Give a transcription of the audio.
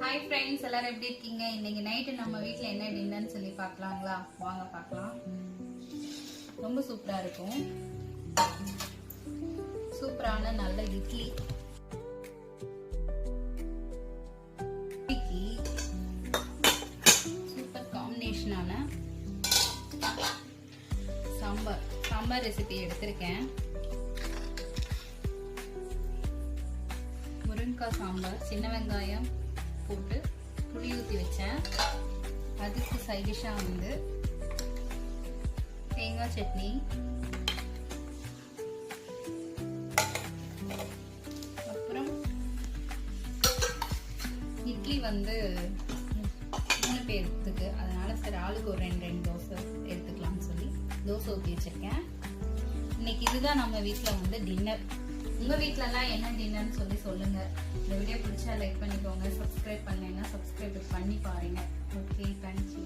Hi friends, எல்லாரும் எப்படி இருக்கீங்க? இன்னைக்கு நைட்டு நம்ம வீட்டில் என்ன டின்னர்னு சொல்லி பார்க்கலாங்களா? வாங்க பார்க்கலாம். ரொம்ப சூப்பராக இருக்கும். சூப்பரான நல்ல இட்லி, சூப்பர் காம்பினேஷனான சாம்பார் ரெசிபி எடுத்திருக்கேன். முருங்கைக்காய் சாம்பார், சின்ன வெங்காயம் போட்டு புளி ஊற்றி வச்சேன். அதுக்கு சைடிஷாக வந்து தேங்காய் சட்னி, அப்புறம் இட்லி வந்து 3 பேருக்கு, அதனால சரி ஆளுக்கு ஒரு 2 தோசை எடுத்துக்கலாம்னு சொல்லி தோசை ஊற்றி வச்சிருக்கேன். இன்னைக்கு இதுதான் நம்ம வீட்டில் வந்து டின்னர். உங்க வீட்லலாம் என்ன டின்னர்னு சொல்லி சொல்லுங்க. இந்த வீடியோ பிடிச்சா லைக் பண்ணிக்கோங்க, சப்ஸ்கிரைப் பண்ணலைன்னா சப்ஸ்கிரைப் பண்ணி பாருங்க. Okay, thank you.